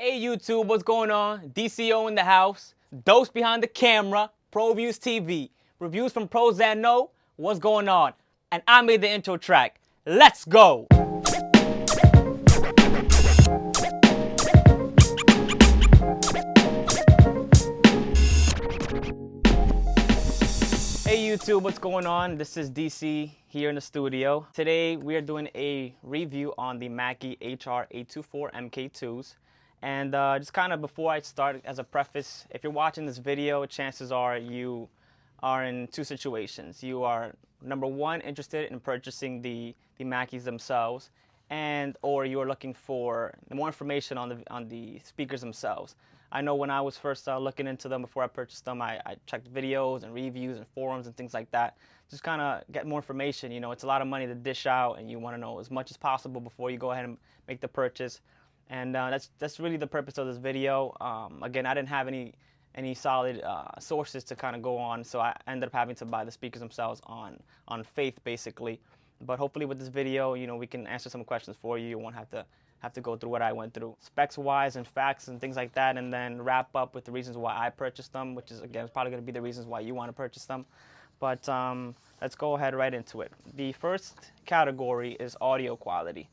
Hey YouTube, what's going on? DCO in the house, Dose behind the camera, ProviewsTV, reviews from pros that know what's going on. And I made the intro track. Let's go! Hey YouTube, what's going on? This is DC here in the studio. Today we are doing a review on the Mackie HR824 MK2s. And just kind of before I start, as a preface, if you're watching this video, chances are you are in two situations. You are, number one, interested in purchasing the Mackies themselves, and or you are looking for more information on the speakers themselves. I know when I was first looking into them before I purchased them, I checked videos and reviews and forums and things like that. Just kind of get more information. You know, it's a lot of money to dish out, and you want to know as much as possible before you go ahead and make the purchase. And that's really the purpose of this video. Again, I didn't have any solid sources to kind of go on, so I ended up having to buy the speakers themselves on faith, basically. But hopefully with this video, you know, we can answer some questions for you. You won't have to go through what I went through, specs-wise and facts and things like that, and then wrap up with the reasons why I purchased them, which is, again, probably going to be the reasons why you want to purchase them. But let's go ahead right into it. The first category is audio quality.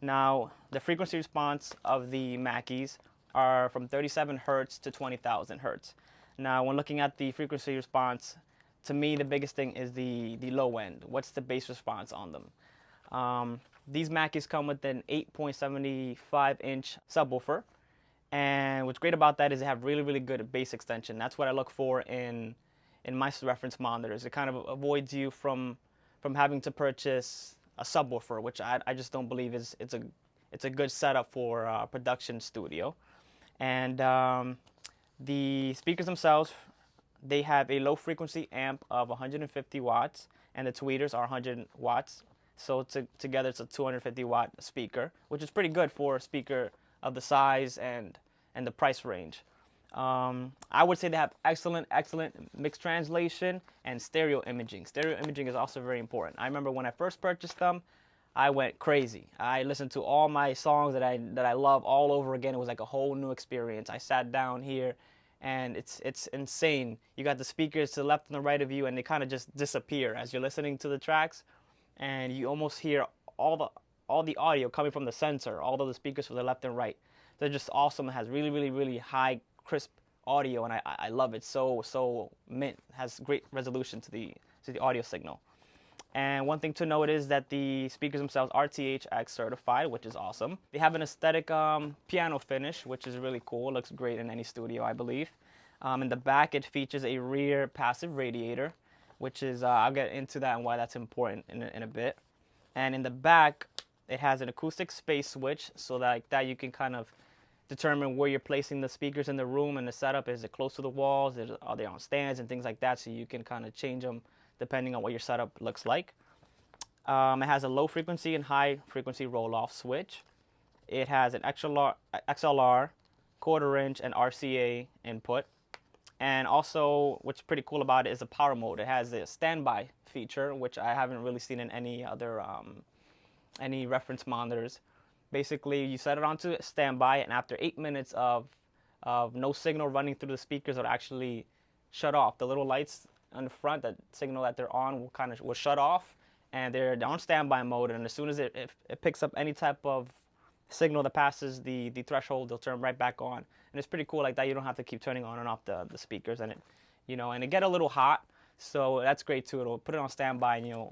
Now, the frequency response of the Mackies are from 37 hertz to 20,000 hertz. Now, when looking at the frequency response, to me, the biggest thing is the low end. What's the bass response on them? These Mackies come with an 8.75-inch subwoofer, and what's great about that is they have really, really good bass extension. That's what I look for in my reference monitors. It kind of avoids you from having to purchase a subwoofer, which I just don't believe it's a good setup for a production studio. And the speakers themselves, they have a low frequency amp of 150 watts, and the tweeters are 100 watts. So together it's a 250 watt speaker, which is pretty good for a speaker of the size and the price range. I would say they have excellent mixed translation and stereo imaging. Stereo imaging is also very important. I remember when I first purchased them, I went crazy. I listened to all my songs that I love all over again. It was like a whole new experience. I sat down here, and it's insane. You got the speakers to the left and the right of you, and they kind of just disappear as you're listening to the tracks, and you almost hear all the audio coming from the sensor, all of the speakers to the left and right. They're just awesome. It has really high crisp audio, and I love it. So mint, has great resolution to the audio signal. And one thing to note is that the speakers themselves are THX certified, which is awesome. They have an aesthetic piano finish, which is really cool. It looks great in any studio, I believe. In the back, it features a rear passive radiator, which is, I'll get into that and why that's important in a bit. And in the back, it has an acoustic space switch, so that you can kind of determine where you're placing the speakers in the room and the setup. Is it close to the walls? Are they on stands and things like that? So you can kind of change them depending on what your setup looks like. It has a low frequency and high frequency roll-off switch. It has an XLR, quarter-inch, and RCA input. And also, what's pretty cool about it is the power mode. It has a standby feature, which I haven't really seen in any other any reference monitors. Basically, you set it onto standby, and after 8 minutes of no signal running through the speakers, it'll actually shut off. The little lights on the front that signal that they're on will shut off, and they're on standby mode. And as soon as it picks up any type of signal that passes the threshold, they'll turn right back on. And it's pretty cool like that. You don't have to keep turning on and off the speakers, and it get a little hot, so that's great too. It'll put it on standby, and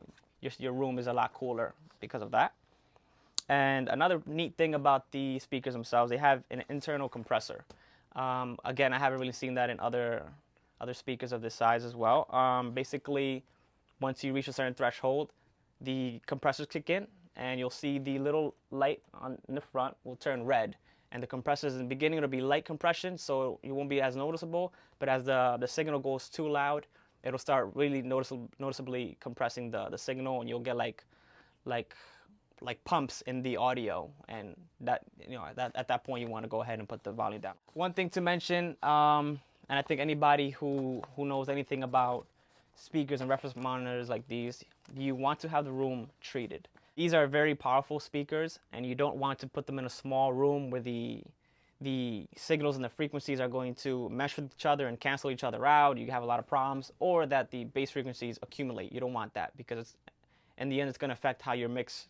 your room is a lot cooler because of that. And another neat thing about the speakers themselves, they have an internal compressor. Again, I haven't really seen that in other speakers of this size as well. Basically, once you reach a certain threshold, the compressors kick in, and you'll see the little light in the front will turn red. And the compressors in the beginning, it'll be light compression, so it won't be as noticeable. But as the signal goes too loud, it'll start really noticeably compressing the signal, and you'll get like pumps in the audio, and that at that point you want to go ahead and put the volume down. One thing to mention, and I think anybody who knows anything about speakers and reference monitors like these, you want to have the room treated. These are very powerful speakers, and you don't want to put them in a small room where the the signals and the frequencies are going to mesh with each other and cancel each other out. You have a lot of problems, or that the bass frequencies accumulate. You don't want that, because in the end, it's going to affect how your mix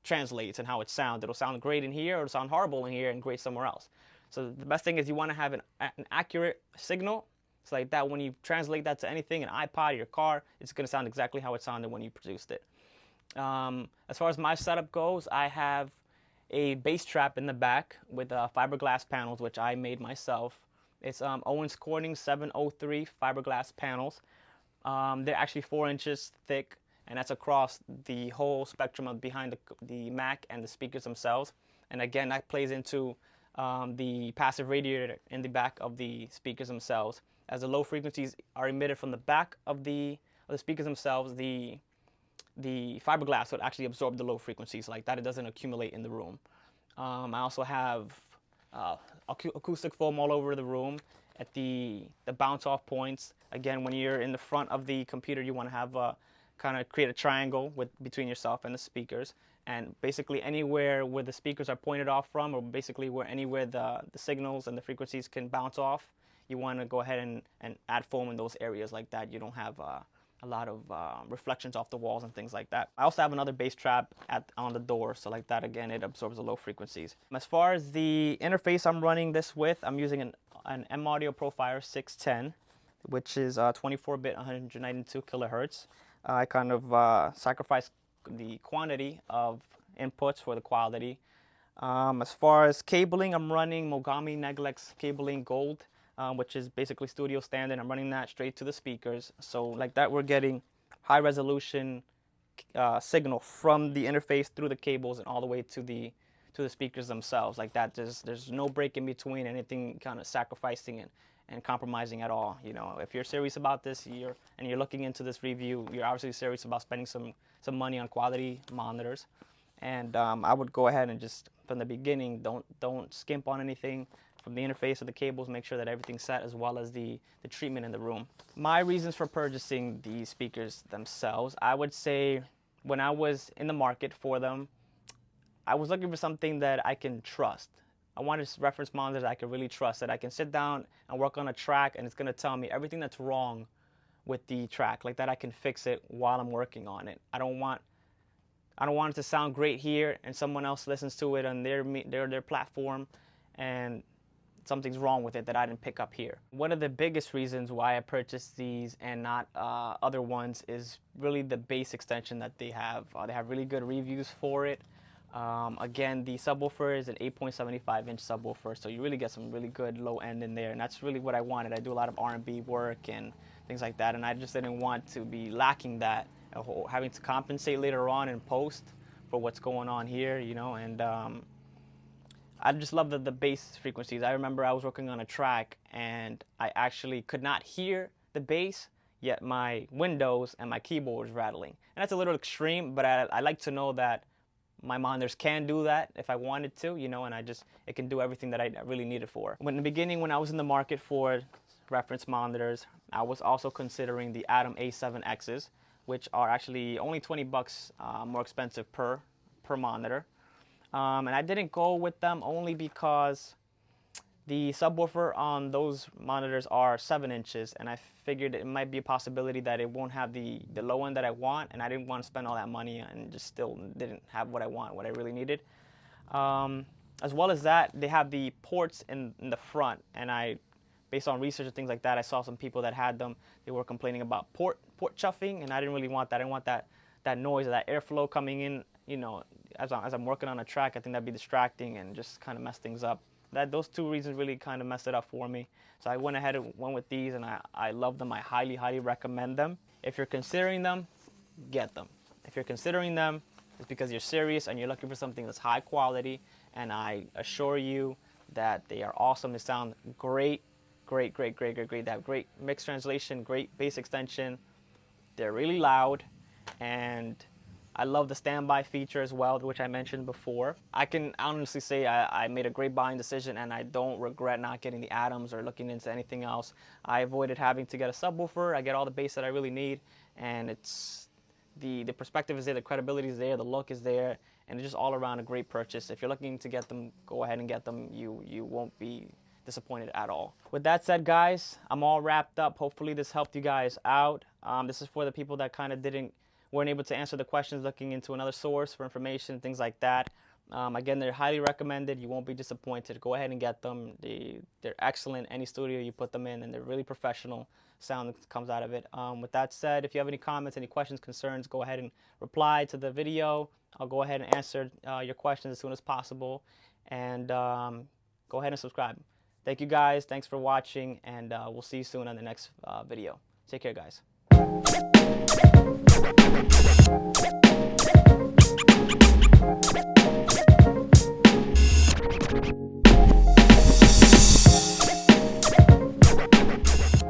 translates and how it sounds. It'll sound great in here, or it'll sound horrible in here and great somewhere else. So the best thing is you want to have an accurate signal. It's like that when you translate that to anything, an iPod, your car, it's going to sound exactly how it sounded when you produced it. As far as my setup goes, I have a bass trap in the back with fiberglass panels, which I made myself. It's Owens Corning 703 fiberglass panels. They're actually 4 inches thick, and that's across the whole spectrum of behind the Mac and the speakers themselves. And again, that plays into the passive radiator in the back of the speakers themselves. As the low frequencies are emitted from the back of the speakers themselves, the fiberglass would actually absorb the low frequencies like that. It doesn't accumulate in the room. I also have acoustic foam all over the room at the bounce off points. Again, when you're in the front of the computer, you want to have kind of create a triangle between yourself and the speakers, and basically anywhere where the speakers are pointed off from, or basically anywhere the signals and the frequencies can bounce off, you want to go ahead and add foam in those areas like that. You don't have a lot of reflections off the walls and things like that. I also have another bass trap on the door, so like that, again, it absorbs the low frequencies. As far as the interface I'm running this with, I'm using an M-Audio Profiler 610, which is 24-bit 192 kilohertz. I kind of sacrifice the quantity of inputs for the quality. As far as cabling, I'm running Mogami Neglex cabling Gold, which is basically studio standard. I'm running that straight to the speakers. So like that, we're getting high resolution signal from the interface through the cables and all the way to the speakers themselves. Like that, there's no break in between anything kind of sacrificing and compromising at all. You know, if you're serious about this, you're looking into this review, you're obviously serious about spending some money on quality monitors. And I would go ahead and just from the beginning, don't skimp on anything. From the interface of the cables, make sure that everything's set, as well as the treatment in the room. My reasons for purchasing the speakers themselves, I would say when I was in the market for them, I was looking for something that I can trust. I wanted reference monitors that I can really trust, that I can sit down and work on a track and it's going to tell me everything that's wrong with the track, like that I can fix it while I'm working on it. I don't want it to sound great here and someone else listens to it on their platform and something's wrong with it that I didn't pick up here. One of the biggest reasons why I purchased these and not other ones is really the bass extension that they have. They have really good reviews for it. Again, the subwoofer is an 8.75 inch subwoofer, so you really get some really good low end in there, and that's really what I wanted. I do a lot of R&B work and things like that, and I just didn't want to be lacking that, having to compensate later on in post for what's going on here, you know. And I just love the bass frequencies. I remember I was working on a track and I actually could not hear the bass, yet my Windows and my keyboard was rattling. And that's a little extreme, but I like to know that my monitors can do that if I wanted to, you know, and it can do everything that I really need it for. In the beginning, when I was in the market for reference monitors, I was also considering the Atom A7Xs, which are actually only 20 bucks more expensive per monitor. And I didn't go with them only because the subwoofer on those monitors are 7 inches, and I figured it might be a possibility that it won't have the low end that I want, and I didn't want to spend all that money and just still didn't have what I want, what I really needed. As well as that, they have the ports in the front, and based on research and things like that, I saw some people that had them. They were complaining about port chuffing, and I didn't really want that. I didn't want that noise or that airflow coming in, you know, as I'm working on a track. I think that'd be distracting and just kind of mess things up. Those two reasons really kind of messed it up for me. So I went ahead and went with these, and I love them. I highly, highly recommend them. If you're considering them, get them. If you're considering them, it's because you're serious and you're looking for something that's high quality, and I assure you that they are awesome. They sound great, great, great, great, great, great. They have great mix translation, great bass extension. They're really loud, and I love the standby feature as well, which I mentioned before. I can honestly say I made a great buying decision, and I don't regret not getting the Atoms or looking into anything else. I avoided having to get a subwoofer. I get all the bass that I really need, and it's the perspective is there, the credibility is there, the look is there, and it's just all around a great purchase. If you're looking to get them, go ahead and get them. You won't be disappointed at all. With that said, guys, I'm all wrapped up. Hopefully this helped you guys out. This is for the people that kind of weren't able to answer the questions, looking into another source for information, things like that. Again, they're highly recommended. You won't be disappointed. Go ahead and get them. They're excellent. Any studio you put them in, and they're really professional sound that comes out of it. With that said, if you have any comments, any questions, concerns, go ahead and reply to the video. I'll go ahead and answer your questions as soon as possible. And go ahead and subscribe. Thank you, guys. Thanks for watching, and we'll see you soon on the next video. Take care, guys.